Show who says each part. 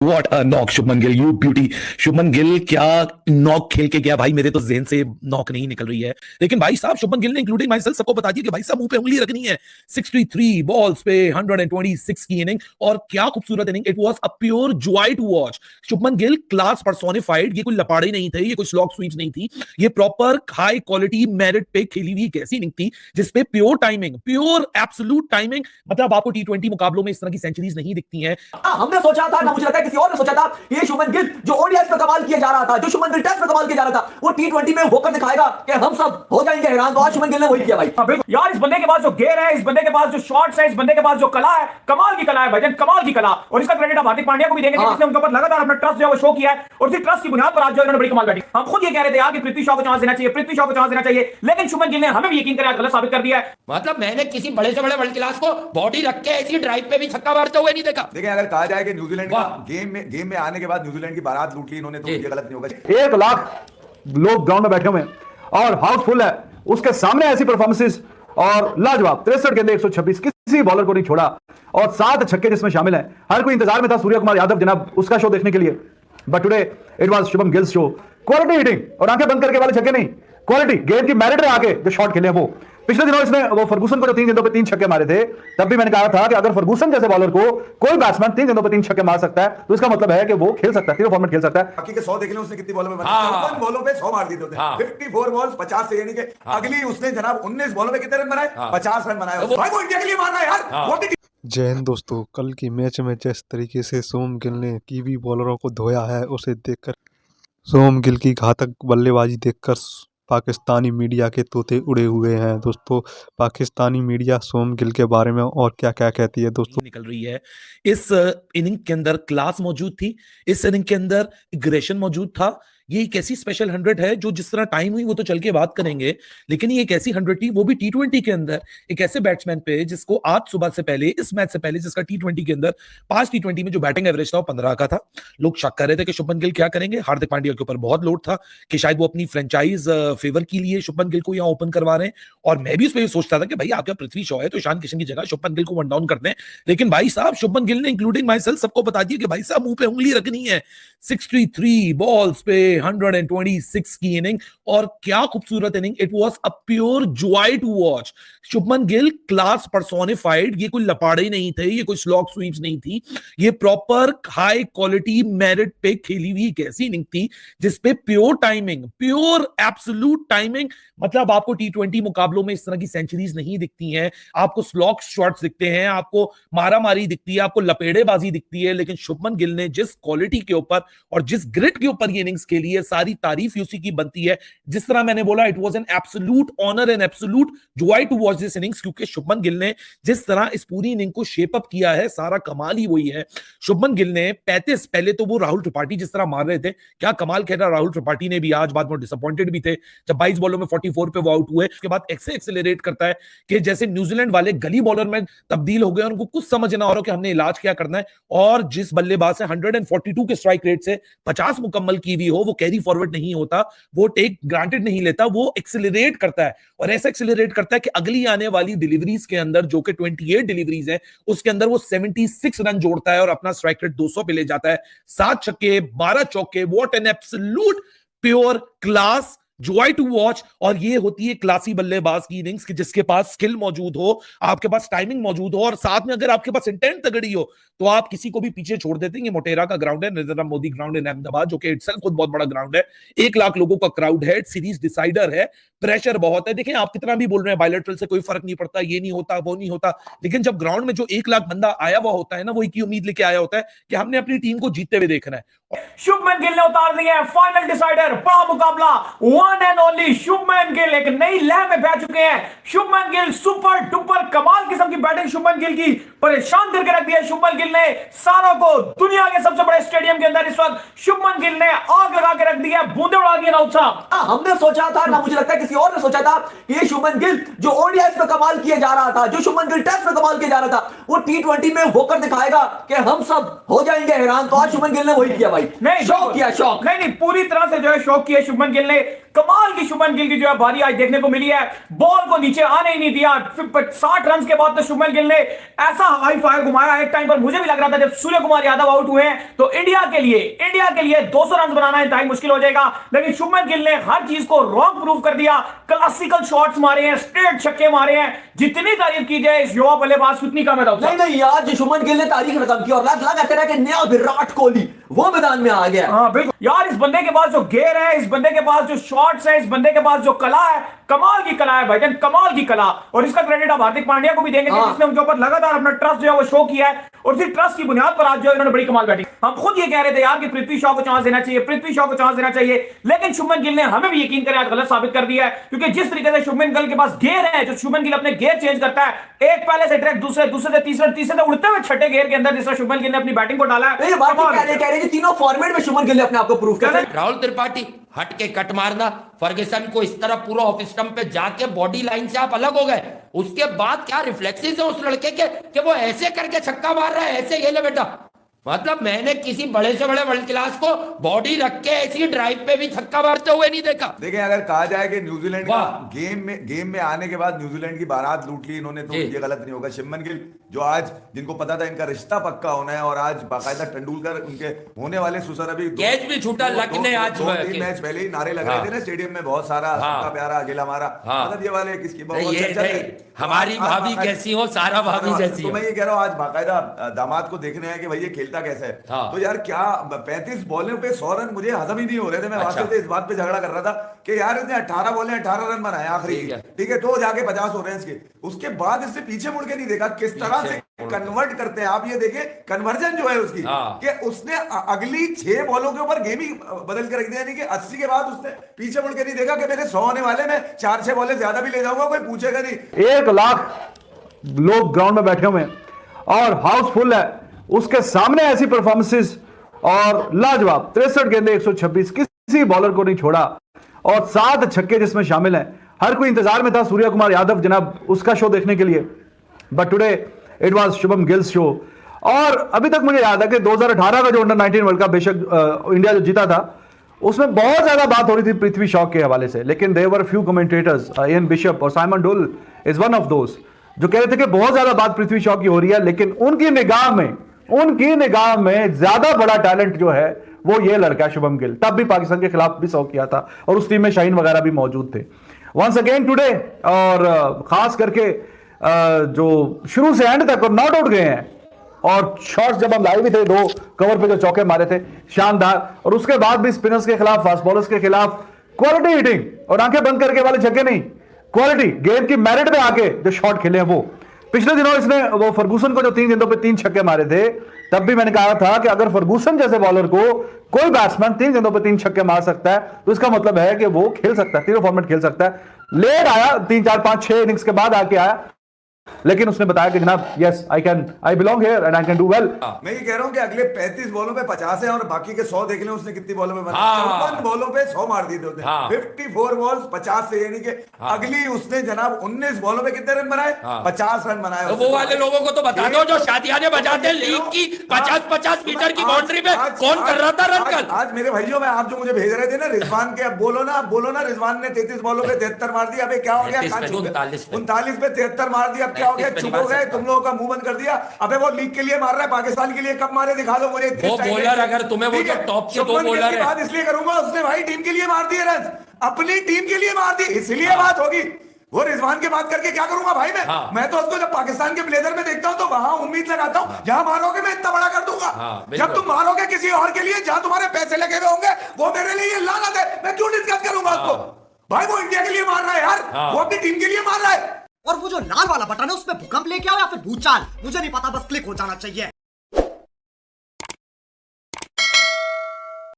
Speaker 1: What a knock Shubman Gill, you beauty. Shubman Gill क्या knock खेल के गया भाई, मेरे तो जेहन से नॉक नहीं निकल रही है। लेकिन भाई साहब शुभमन गिल ने इंक्लूडिंग माई सेल्फ सबको बता दिया कि भाई साहब मुंह पे उंगली रखनी है। 63 बॉल्स पे 126 की इनिंग, और क्या खूबसूरत inning. It was a pure joy to watch. Shubman Gill class personified. ये कोई लपाड़े नहीं थे, ये कोई स्लॉग स्वीप्स नहीं थी, ये प्रॉपर हाई क्वालिटी मेरिट पे खेली हुई कैसी इनिंग थी जिसपे pure timing, pure absolute timing. मतलब आपको टी20 मुकाबलों में इस तरह की सेंचुरीज नहीं दिखती हैं।
Speaker 2: हमने सोचा था ना, मुझे लगता है किसी और ने सोचा था, ये शुभमन गिल जो ओडीआई में कमाल किया जा रहा था, जो शुभमन गिल टेस्ट में कमाल किया जा रहा था, वो टी20 में होकर दिखाएगा कि हम सब हो जाएंगे हैरान। तो आज शुभमन गिल ने वही किया भाई।
Speaker 3: बिल्कुल यार, इस बंदे के पास जो गेयर है, इस बंदे के पास जो शॉट्स है, इस बंदे के पास जो कला है, कमाल की कला है भाईजान, कमाल की कला। और इसका क्रेडिट आप हार्दिक पांड्या को भी देंगे जिसने उनके ऊपर लगातार अपना ट्रस्ट जो है वो शो किया है, और इसी ट्रस्ट की बुनियाद पर आज जो इन्होंने बड़ी कमाल बैठी। हम खुद ये कह रहे थे यार कि पृथ्वी शॉ को चांस देना चाहिए, पृथ्वी शॉ को चांस देना चाहिए, लेकिन शुभमन गिल ने हमें भी यकीन कर गलत साबित कर दिया है।
Speaker 4: मतलब मैंने किसी बड़े से बड़े वर्ल्ड क्लास को बॉडी रख के ऐसी ड्राइव पे भी छक्का मारते हुए नहीं देखा।
Speaker 5: देखिए, अगर कहा जाए कि न्यूजीलैंड का गेम में आने के बाद न्यूजीलैंड की बारात लूट ली इन्होंने, तो ये गलत नहीं होगा।
Speaker 6: 1 लाख लोग ग्राउंड में बैठे हुए हैं और हाउसफुल है, उसके सामने ऐसी परफॉर्मेंसेस और लाजवाब। 63 गेंदे 126, किसी बॉलर को नहीं छोड़ा, और 7 छक्के जिसमें शामिल हैं। हर कोई इंतजार में था सूर्य कुमार यादव जनाब उसका शो देखने के लिए, but today it was Shubham Gill's show. Quality hitting, और आंखें बंद करके वाले छक्के नहीं, क्वालिटी गेंद की मेरिट में आके जो शॉट खेले वो। पिछले दिनों इसने वो फर्गूसन को जो 3 गेंदों पे 3 छक्के मारे थे, तब भी मैंने कहा था कि अगर फर्गूसन जैसे बॉलर को कोई बैट्समैन 3 गेंदों पे 3 छक्के मार सकता है, तो इसका मतलब है कि वो खेल सकता है, तीनों फॉर्मेट खेल सकता है।
Speaker 5: बाकी के 100 देख लें उसने कितनी बॉलों में मारा, 54 बॉलों पे 100 मार दिए थे। 54 बॉल्स 50 से, यानी कि अगली उसने जनाब 19 बॉलों में कितने रन बनाए, 50 रन बनाए। भाई वो इंडिया के लिए मार रहा है यार।
Speaker 7: जय हिंद दोस्तों, कल की मैच में जिस तरीके से शुभम गिल ने कीवी बॉलरों को धोया है, उसे देखकर शुभम गिल की घातक बल्लेबाजी देखकर पाकिस्तानी मीडिया के तोते उड़े हुए हैं। दोस्तों, पाकिस्तानी मीडिया शुभम गिल के बारे में और क्या क्या कहती है दोस्तों
Speaker 1: निकल रही है। इस इनिंग के अंदर क्लास मौजूद थी, इस इनिंग के अंदर एग्रेशन मौजूद था। ये एक ऐसी स्पेशल 100 है जो जिस तरह टाइम हुई वो तो चल के बात करेंगे, लेकिन ये एक ऐसी 100 थी, वो भी टी20 के अंदर एक ऐसे बैट्समैन पे जिसको आज सुबह से पहले, इस मैच से पहले, जिसका टी20 के अंदर 5 टी20 में जो बैटिंग एवरेज था वो 15 का था। लोग शक कर रहे थे कि शुभमन गिल क्या करेंगे। हार्दिक पांड्या के ऊपर बहुत लोड था कि शायद वो अपनी फ्रेंचाइज फेवर के लिए शुभमन गिल को यहाँ ओपन करवा रहे हैं, और मैं भी उस पर सोचता था कि भाई आपका पृथ्वी शॉ है तो ईशान किशन की जगह शुभमन गिल को वन डाउन करते हैं। लेकिन भाई साहब शुभमन गिल ने इंक्लूडिंग माई सेल्फ सबको बता दिया कि भाई साहब मुंह पे उंगली रखनी है। 63 बॉल्स पे 126 की इनिंग, और क्या खूबसूरत inning. It was a pure joy to watch. Shubman Gill class personified. ये कोई लपाड़े नहीं थे, ये कोई स्लॉग स्वीप्स नहीं थी, ये प्रॉपर हाई क्वालिटी मेरिट पे खेली हुई कैसी इनिंग थी जिसपे pure timing, pure absolute timing. मतलब आपको टी20 मुकाबलों में इस तरह की सेंचुरीज नहीं दिखती हैं, आपको स्लॉग शॉट्स दिखते हैं, आपको मारामारी दिखती है, आपको लपेड़ेबाजी दिखती है, लेकिन शुभमन गिल ने जिस क्वालिटी के ऊपर और जिस ग्रिट के ऊपर ये इनिंग्स खेली है, सारी तारीफ उसी की बनती है। जिस तरह मैंने बोला, it was an absolute honour and absolute joy to watch this innings, क्योंकि शुभमन गिल ने जिस तरह इस पूरी इनिंग को शेप अप किया है, सारा कमाल ही वही है। शुभमन गिल ने 35, पहले तो वो राहुल त्रिपाठी जिस तरह मार रहे थे, क्या कमाल खेला राहुल त्रिपाठी ने भी। आज बाद में डिसअपॉइंटेड भी थे जब 22 बॉलों में 44 पे वो आउट हुए। उसके बाद ऐसे एक्सेलरेट करता है कि जैसे न्यूजीलैंड वाले गली बॉलर में तब्दील हो गए, उनको कुछ समझ ना हो रहा कि हमने इलाज क्या करना है। और जिस बल्लेबाज से 142 के स्ट्राइक रेट से 50 मुकम्मल की हुई हो, वो कैरी फॉरवर्ड नहीं होता, वो टेक ग्रांटेड नहीं लेता, वो एक्सेलरेट करता है। और ऐसा एक्सेलरेट करता है कि अगली आने वाली डिलीवरीज के अंदर, जो कि 28 डिलीवरीज है, उसके अंदर वो 76 रन जोड़ता है और अपना स्ट्राइक रेट 200 पे ले जाता है। 7 छक्के 12 चौके, what an absolute pure class, joy to watch. और ये होती है क्लासी बल्लेबाज की इनिंग्स कि जिसके पास स्किल मौजूद हो, आपके पास टाइमिंग मौजूद हो, और साथ में अगर आपके पास इंटेंट तगड़ी हो, तो आप किसी को भी पीछे छोड़ देते हैं। ये मोटेरा का ग्राउंड है, नरेंद्र मोदी ग्राउंड इन अहमदाबाद, जो कि इटसेल्फ खुद बहुत बड़ा ग्राउंड है। 1 लाख लोगों का क्राउड है, सीरीज डिसाइडर है, प्रेशर बहुत है। देखें, आप कितना भी बोल रहे हैं बायलैटरल से कोई फर्क नहीं पड़ता, ये नहीं होता, वो नहीं होता, लेकिन जब ग्राउंड में जो 1 लाख बंदा आया हुआ होता है ना, वो एक ही उम्मीद लेके आया होता है कि हमने अपनी टीम को जीतते हुए देखना है।
Speaker 3: शुभमन गिल ने उतार दिया है फाइनल डिसाइडर, बड़ा मुकाबला, one and only Shubman Gill एक नई लहर में बह चुके हैं। शुभमन गिल सुपर डुपर कमाल किस्म की बैटिंग शुभमन गिल की परेशान करके रख दिया। शुभमन गिल ने सारों को दुनिया के सबसे बड़े स्टेडियम के अंदर इस वक्त शुभमन गिल ने आग लगा के रख दी है, बूंदे उड़ा दिए राउत साहब।
Speaker 2: हमने सोचा था ना, मुझे लगता है किसी और ने सोचा था, ये शुभमन गिल जो ओडीआई में कमाल किया जा रहा था, जो शुभमन गिल टेस्ट में कमाल किया जा रहा था, वो टी20 में होकर दिखाएगा कि हम सब हो जाएंगे हैरान। तो आज शुभमन गिल ने वही किया भाई,
Speaker 3: नहीं
Speaker 2: शौक किया, शौक
Speaker 3: नहीं, पूरी तरह से जो है शौक किया शुभमन गिल ने। कमाल की शुभमन गिल की जो है बारी आज देखने को मिली है, बॉल को नीचे आने ही नहीं दिया। 60 रन के बाद तो शुभमन गिल ने ऐसा हाई फायर घुमाया, एक टाइम पर मुझे भी लग रहा था जब सूर्य कुमार यादव आउट हुए हैं तो इंडिया के लिए 200 रन बनाना इंतहाई मुश्किल हो जाएगा, लेकिन शुभमन गिल ने हर चीज को रॉन्ग प्रूव कर दिया। क्लासिकल शॉट्स मारे हैं, स्ट्रेट छक्के मारे हैं, जितनी तारीफ की जाए इस युवा बल्लेबाज उतनी कम है।
Speaker 2: नहीं यार, जो शुभमन गिल ने तारीख रकम की और लगा ऐसा कि नया विराट कोहली वो मैदान में आ गया।
Speaker 3: हाँ बिल्कुल यार, इस बंदे के पास जो गेयर है, इस बंदे के पास जो शॉट्स है, इस बंदे के पास जो कला है, कमाल की कला है भाईजान, कमाल की कला। और इसका क्रेडिट आप हार्दिक पांड्या को भी देंगे जिसने उनके ऊपर लगातार अपना ट्रस्ट जो है वो शो किया है, और इसी ट्रस्ट की बुनियाद पर आज जो इन्होंने बड़ी कमाल बैटिंग। हम खुद ये कह रहे थे यार कि पृथ्वी शॉ को चांस देना चाहिए, पृथ्वी शॉ को चांस देना चाहिए, लेकिन शुभमन गिल ने हमें भी यकीन करें आज गलत साबित कर दिया है, क्योंकि जिस तरीके से शुभमन गिल के पास गेयर है, जो शुभमन गिल अपने गेयर चेंज करता है, एक पहले से ट्रैक दूसरे से तीसरे से उड़ते हुए छठे गेयर के अंदर जिस तरह शुभमन गिल ने अपनी बैटिंग को डाला है,
Speaker 2: कह रहे तीनों फॉर्मेट में शुभमन गिल ने अपने आप को प्रूव किया।
Speaker 4: राहुल त्रिपाठी हट के कट मारना, फर्गुसन को इस तरह पूरा ऑफ स्टंप पे जाके बॉडी लाइन से आप अलग हो गए, उसके बाद क्या रिफ्लेक्सेस है उस लड़के के कि वो ऐसे करके छक्का मार रहा है, ऐसे ये ले बेटा, मतलब मैंने किसी बड़े से बड़े वर्ल्ड क्लास को बॉडी रख के ऐसी ड्राइव पे भी छक्का मारते हुए नहीं देखा।
Speaker 5: देखिए अगर कहा जाए कि न्यूजीलैंड का गेम में आने के बाद न्यूजीलैंड की बारात लूट ली इन्होंने, तो ये गलत नहीं होगा। शुभमन गिल जो आज जिनको पता था इनका रिश्ता पक्का होना है, और आज बाकायदा तेंदुलकर उनके होने वाले ससुर अभी
Speaker 4: कैच भी छूटा लक ने आज
Speaker 5: 2-3 मैच पहले ही नारे लग रहे थे ना स्टेडियम में, बहुत सारा सबका प्यारा अकेला हमारा, मतलब ये वाले किसकी
Speaker 4: हमारी भाभी कैसी हो, सारा भाभी जैसी।
Speaker 5: तो मैं ये कह रहा हूँ आज बाकायदा दामाद को देखने है कि भाई ये खेलता कैसे है। तो यार क्या 35 बॉलों पे 100 रन मुझे हजम ही नहीं हो रहे थे। मैं वास्तव से इस बात पे झगड़ा कर रहा था कि यार इसने 18 बॉलें 18 रन बनाए आखिरी, ठीक है, तो जाके 50 हो रहे हैं इसके, उसके बाद इसने पीछे मुड़ के नहीं देखा किस तरह से कन्वर्ट करते हैं। आप ये देखें कन्वर्जन जो है उसकी, कि उसने अगली 6 बॉलों के ऊपर गेम ही बदल के रख दिया, यानी कि 80 के बाद उसने पीछे मुड़ के नहीं देखा कि मेरे 100 होने वाले, मैं 4-6 बॉलें ज्यादा भी ले जाऊंगा, कोई पूछेगा नहीं।
Speaker 6: 1 लाख लोग ग्राउंड में बैठे हुए हैं और हाउसफुल है, उसके सामने ऐसी परफॉर्मेंसेस और लाजवाब 63 गेंदें 126, किसी बॉलर को नहीं छोड़ा और 7 छक्के जिसमें शामिल हैं। हर कोई इंतजार में था सूर्य कुमार यादव जनाब उसका शो देखने के लिए, but today it was Shubham Gill's show. और अभी तक मुझे याद है कि 2018 का जो अंडर 19 वर्ल्ड कप बेशक इंडिया जो जीता था उसमें बहुत ज्यादा बात हो रही थी पृथ्वी शॉ के हवाले से, लेकिन there were few commentators, Ian Bishop और Simon Doull is one of those, जो कह रहे थे कि बहुत ज्यादा बात पृथ्वी शॉ की हो रही है, लेकिन उनकी निगाह में ज्यादा बड़ा टैलेंट जो है वो ये लड़का है शुभम गिल। तब भी पाकिस्तान के खिलाफ भी 100 किया था और उस टीम में शाहीन वगैरह भी मौजूद थे। वंस अगेन टुडे, और खास करके जो शुरू से एंड तक और नॉट आउट गए हैं, और शॉट्स जब हम लाइव भी थे 2 कवर पे जो चौके मारे थे शानदार, और उसके बाद भी स्पिनर्स के खिलाफ, फास्ट बॉलर्स के खिलाफ क्वालिटी हिटिंग, और आंखें बंद करके वाले छक्के नहीं, क्वालिटी गेम की मेरिट में आके जो शॉट खेले हैं वो। पिछले दिनों इसने वो फर्गूसन को जो 3 गेंदों पे 3 छक्के मारे थे, तब भी मैंने कहा था कि अगर फर्गूसन जैसे बॉलर को कोई बैट्समैन 3 गेंदों पे 3 छक्के मार सकता है तो इसका मतलब है कि वो खेल सकता है, तीनों फॉर्मेट खेल सकता है। लेट आया, 3, 4, 5, 6 इनिंग्स के बाद आके आया, लेकिन उसने बताया कि जनाब yes I belong here and I can do well.
Speaker 5: मैं ये कह रहा हूं कि अगले 35 बॉलों पे 50 है और बाकी के 100 देख लें उसने कितनी बॉलों पे मारा। 54 बॉलों पे 100 मार दिए थे उसने। 54 बॉल्स 50 से, यानी कि अगली उसने जनाब 19 बॉलों पे कितने रन बनाए? 50 रन बनाए।
Speaker 4: तो वो वाले लोगों को तो बता दो जो शादियाने बजाते लीग की 50-50 मीटर की बाउंड्री पे कौन कर रहा था रन कल।
Speaker 5: आज मेरे भाइयों में आप जो मुझे भेज रहे थे ना रिजवान के, अब बोलो ना रिजवान ने 33 बॉलों पे 73 मार दिया। अबे क्या हो गया? 39 पे 73 मार दिया। अब क्या हो गया? चुप हो गए, तुम लोगों का मुंह बंद कर दिया। अबे वो लीग के लिए मार रहा है, पाकिस्तान के लिए कब मारे दिखा दो मुझे।
Speaker 4: वो बॉलर अगर तुम्हें वो जो टॉप के 2 बॉलर है,
Speaker 5: बात इसलिए करूंगा, उसने भाई टीम के लिए मार दिए रन, अपनी टीम के लिए मार दिए, इसलिए बात होगी। वो रिजवान की बात करके क्या करूंगा भाई मैं तो उसको जब पाकिस्तान के ब्लेजर में देखता हूं तो वहां उम्मीद लगाता हूं जहां मारोगे मैं इतना बड़ा कर दूंगा। जब तुम मारोगे किसी और के लिए जहां तुम्हारे पैसे लगे हुए होंगे, वो मेरे लिए ये लानत है, मैं क्यों डिस्कस करूंगा उसको। भाई वो इंडिया के लिए मार रहा है यार, वो अपनी टीम के लिए मार रहा है।
Speaker 8: और वो जो लाल वाला बटन है उसमें भूकंप लेके आओ या फिर भूचाल, मुझे नहीं पता, बस क्लिक हो जाना चाहिए।